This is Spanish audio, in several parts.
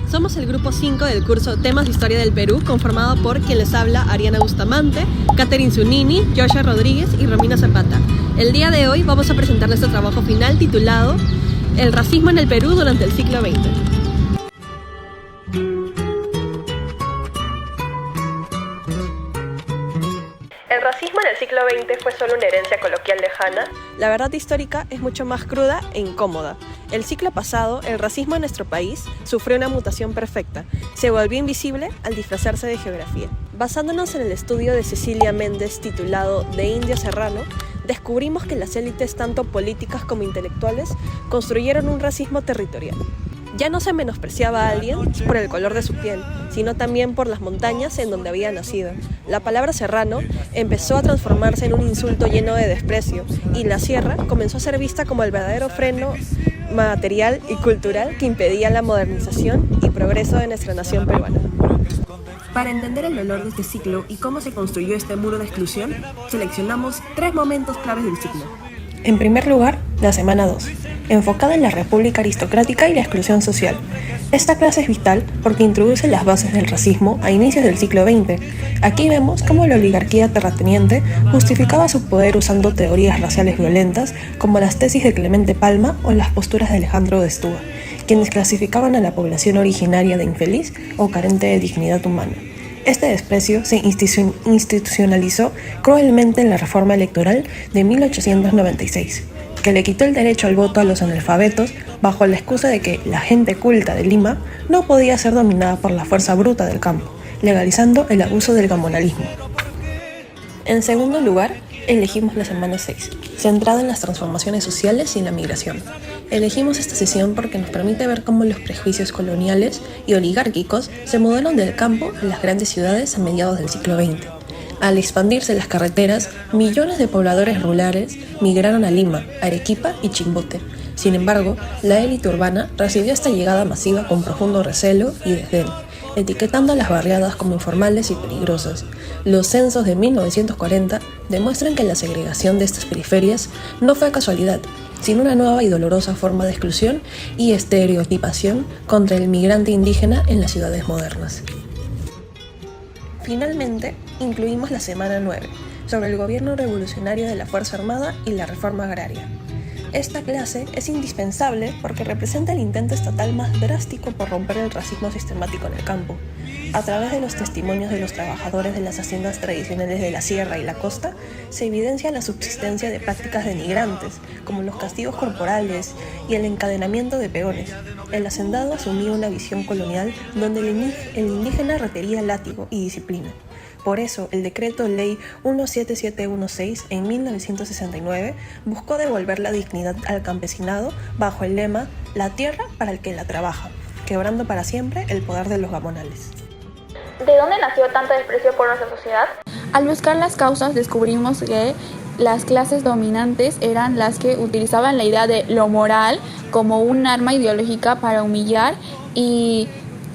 Somos el grupo 5 del curso Temas de Historia del Perú, conformado por quien les habla, Ariana Bustamante, Catherine Zunini, Joshua Rodríguez y Romina Zapata. El día de hoy vamos a presentar nuestro trabajo final titulado El racismo en el Perú durante el siglo XX. ¿El racismo en el siglo XX fue solo una herencia coloquial lejana? La verdad histórica es mucho más cruda e incómoda. El siglo pasado, el racismo en nuestro país sufrió una mutación perfecta. Se volvió invisible al disfrazarse de geografía. Basándonos en el estudio de Cecilia Méndez titulado De Indio a Serrano, descubrimos que las élites, tanto políticas como intelectuales, construyeron un racismo territorial. Ya no se menospreciaba a alguien por el color de su piel, sino también por las montañas en donde había nacido. La palabra serrano empezó a transformarse en un insulto lleno de desprecio, y la sierra comenzó a ser vista como el verdadero freno material y cultural que impedía la modernización y progreso de nuestra nación peruana. Para entender el dolor de este ciclo y cómo se construyó este muro de exclusión, seleccionamos 3 momentos claves del ciclo. En primer lugar, la semana 2, enfocada en la república aristocrática y la exclusión social. Esta clase es vital porque introduce las bases del racismo a inicios del siglo XX. Aquí vemos cómo la oligarquía terrateniente justificaba su poder usando teorías raciales violentas como las tesis de Clemente Palma o las posturas de Alejandro de Stúa, quienes clasificaban a la población originaria de infeliz o carente de dignidad humana. Este desprecio se institucionalizó cruelmente en la reforma electoral de 1896, que le quitó el derecho al voto a los analfabetos bajo la excusa de que la gente culta de Lima no podía ser dominada por la fuerza bruta del campo, legalizando el abuso del gamonalismo. En segundo lugar, elegimos la semana 6, centrada en las transformaciones sociales y en la migración. Elegimos esta sesión porque nos permite ver cómo los prejuicios coloniales y oligárquicos se mudaron del campo a las grandes ciudades a mediados del siglo XX. Al expandirse las carreteras, millones de pobladores rurales migraron a Lima, Arequipa y Chimbote. Sin embargo, la élite urbana recibió esta llegada masiva con profundo recelo y desdén, etiquetando a las barriadas como informales y peligrosas. Los censos de 1940 demuestran que la segregación de estas periferias no fue casualidad, sino una nueva y dolorosa forma de exclusión y estereotipación contra el migrante indígena en las ciudades modernas. Finalmente, incluimos la semana 9, sobre el gobierno revolucionario de la Fuerza Armada y la reforma agraria. Esta clase es indispensable porque representa el intento estatal más drástico por romper el racismo sistemático en el campo. A través de los testimonios de los trabajadores de las haciendas tradicionales de la sierra y la costa, se evidencia la subsistencia de prácticas denigrantes, como los castigos corporales y el encadenamiento de peones. El hacendado asumía una visión colonial donde el indígena requería látigo y disciplina. Por eso, el decreto ley 17716 en 1969 buscó devolver la dignidad al campesinado bajo el lema «La tierra para el que la trabaja», quebrando para siempre el poder de los gamonales. ¿De dónde nació tanto desprecio por nuestra sociedad? Al buscar las causas descubrimos que las clases dominantes eran las que utilizaban la idea de lo moral como un arma ideológica para humillar y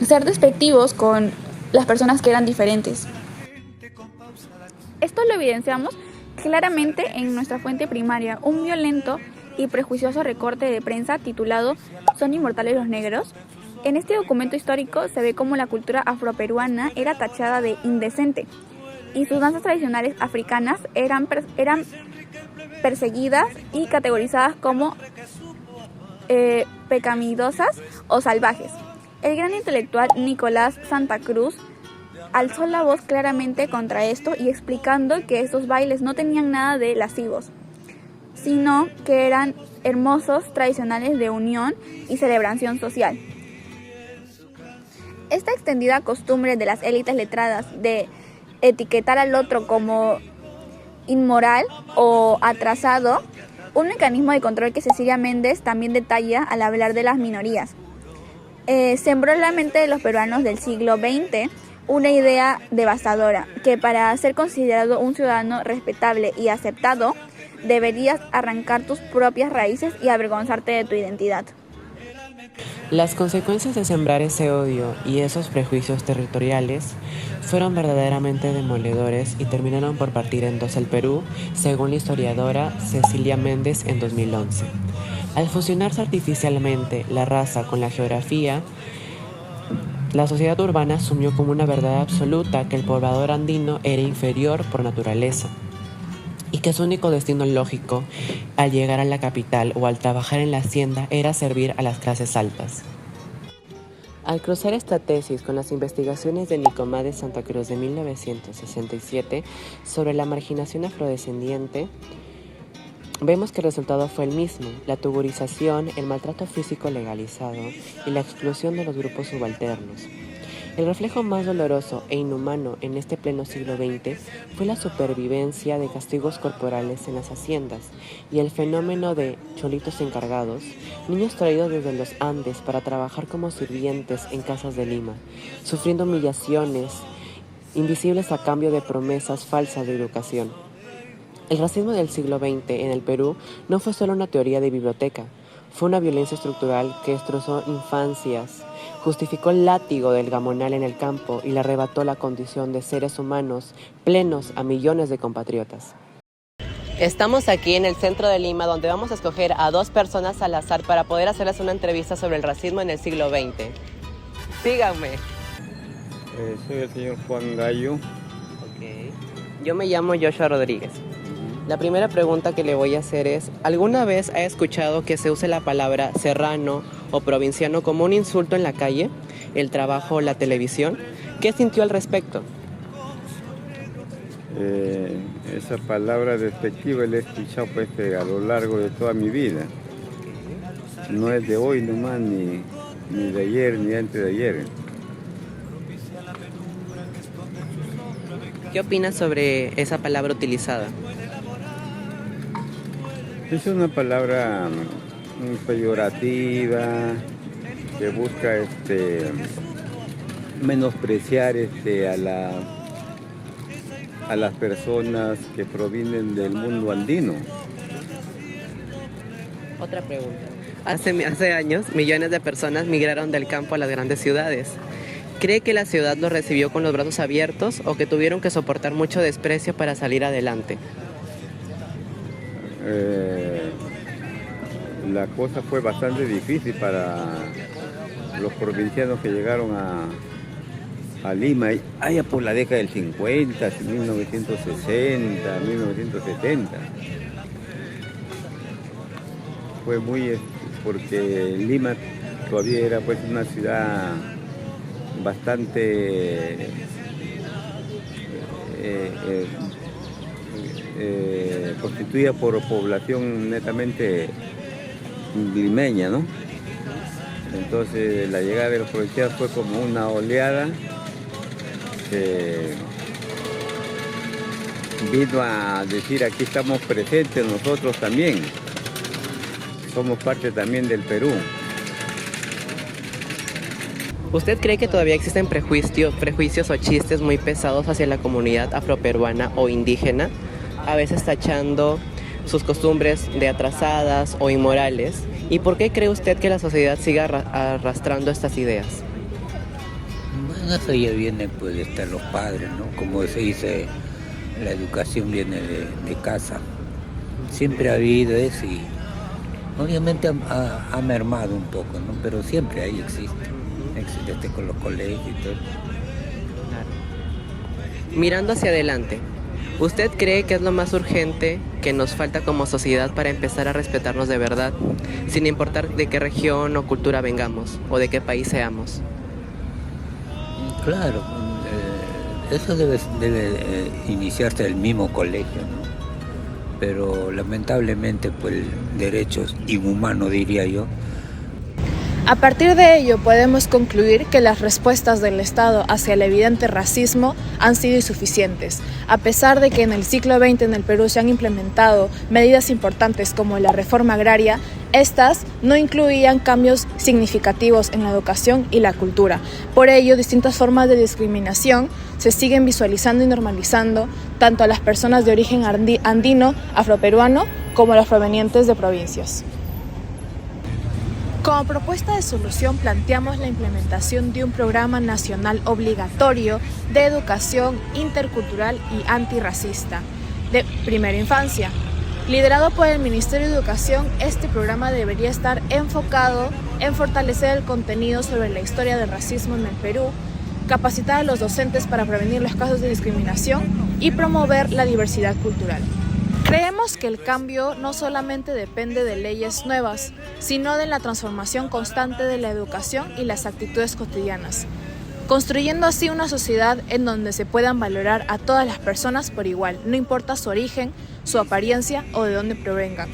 ser despectivos con las personas que eran diferentes. Esto lo evidenciamos claramente en nuestra fuente primaria, un violento y prejuicioso recorte de prensa titulado «¿Son inmortales los negros?». En este documento histórico se ve cómo la cultura afroperuana era tachada de indecente y sus danzas tradicionales africanas eran perseguidas y categorizadas como pecaminosas o salvajes. El gran intelectual Nicolás Santa Cruz alzó la voz claramente contra esto y explicando que estos bailes no tenían nada de lascivos, sino que eran hermosos tradicionales de unión y celebración social. Esta extendida costumbre de las élites letradas de etiquetar al otro como inmoral o atrasado, un mecanismo de control que Cecilia Méndez también detalla al hablar de las minorías. Sembró en la mente de los peruanos del siglo XX una idea devastadora, que para ser considerado un ciudadano respetable y aceptado, deberías arrancar tus propias raíces y avergonzarte de tu identidad. Las consecuencias de sembrar ese odio y esos prejuicios territoriales fueron verdaderamente demoledores y terminaron por partir en dos el Perú, según la historiadora Cecilia Méndez en 2011. Al fusionarse artificialmente la raza con la geografía, La sociedad urbana asumió como una verdad absoluta que el poblador andino era inferior por naturaleza y que su único destino lógico al llegar a la capital o al trabajar en la hacienda era servir a las clases altas. Al cruzar esta tesis con las investigaciones de Nicomades Santa Cruz de 1967 sobre la marginación afrodescendiente, vemos que el resultado fue el mismo: la tuburización, el maltrato físico legalizado y la exclusión de los grupos subalternos. El reflejo más doloroso e inhumano en este pleno siglo XX fue la supervivencia de castigos corporales en las haciendas y el fenómeno de cholitos encargados, niños traídos desde los Andes para trabajar como sirvientes en casas de Lima, sufriendo humillaciones invisibles a cambio de promesas falsas de educación. El racismo del siglo XX en el Perú no fue solo una teoría de biblioteca, fue una violencia estructural que destrozó infancias, justificó el látigo del gamonal en el campo y le arrebató la condición de seres humanos plenos a millones de compatriotas. Estamos aquí en el centro de Lima, donde vamos a escoger a 2 personas al azar para poder hacerles una entrevista sobre el racismo en el siglo XX. Síganme. Soy el señor Juan Gallo. Okay. Yo me llamo Joshua Rodríguez. La primera pregunta que le voy a hacer es: ¿alguna vez ha escuchado que se use la palabra serrano o provinciano como un insulto en la calle, el trabajo o la televisión? ¿Qué sintió al respecto? Esa palabra despectiva la he escuchado a lo largo de toda mi vida. No es de hoy nomás, ni de ayer, ni antes de ayer. ¿Qué opinas sobre esa palabra utilizada? Es una palabra peyorativa que busca menospreciar a las personas que provienen del mundo andino. Otra pregunta. Hace años, millones de personas migraron del campo a las grandes ciudades. ¿Cree que la ciudad los recibió con los brazos abiertos o que tuvieron que soportar mucho desprecio para salir adelante? La cosa fue bastante difícil para los provincianos que llegaron a Lima allá por la década del 50, 1960, 1970. Fue muy porque Lima todavía era pues una ciudad bastante constituida por población netamente limeña, ¿no? Entonces la llegada de los provincianos fue como una oleada que vino a decir: aquí estamos presentes nosotros también, somos parte también del Perú. ¿Usted cree que todavía existen prejuicios o chistes muy pesados hacia la comunidad afroperuana o indígena, a veces tachando sus costumbres de atrasadas o inmorales? ¿Y por qué cree usted que la sociedad siga arrastrando estas ideas? Bueno, eso ya viene pues de estar los padres, ¿no? Como se dice, la educación viene de casa. Siempre ha habido eso y obviamente ha mermado un poco, ¿no? Pero siempre ahí existe con los colegios y todo. Claro. Mirando hacia adelante, ¿usted cree que es lo más urgente que nos falta como sociedad para empezar a respetarnos de verdad, sin importar de qué región o cultura vengamos o de qué país seamos? Claro, eso debe iniciarse del mismo colegio, ¿no? Pero lamentablemente pues derechos inhumanos, diría yo. A partir de ello podemos concluir que las respuestas del Estado hacia el evidente racismo han sido insuficientes, a pesar de que en el siglo XX en el Perú se han implementado medidas importantes como la reforma agraria. Estas no incluían cambios significativos en la educación y la cultura. Por ello, distintas formas de discriminación se siguen visualizando y normalizando tanto a las personas de origen andino, afroperuano, como a los provenientes de provincias. Como propuesta de solución planteamos la implementación de un programa nacional obligatorio de educación intercultural y antirracista de primera infancia, Liderado por el Ministerio de Educación, este programa debería estar enfocado en fortalecer el contenido sobre la historia del racismo en el Perú, capacitar a los docentes para prevenir los casos de discriminación y promover la diversidad cultural. Creemos que el cambio no solamente depende de leyes nuevas, sino de la transformación constante de la educación y las actitudes cotidianas, construyendo así una sociedad en donde se puedan valorar a todas las personas por igual, no importa su origen, su apariencia o de dónde provengan.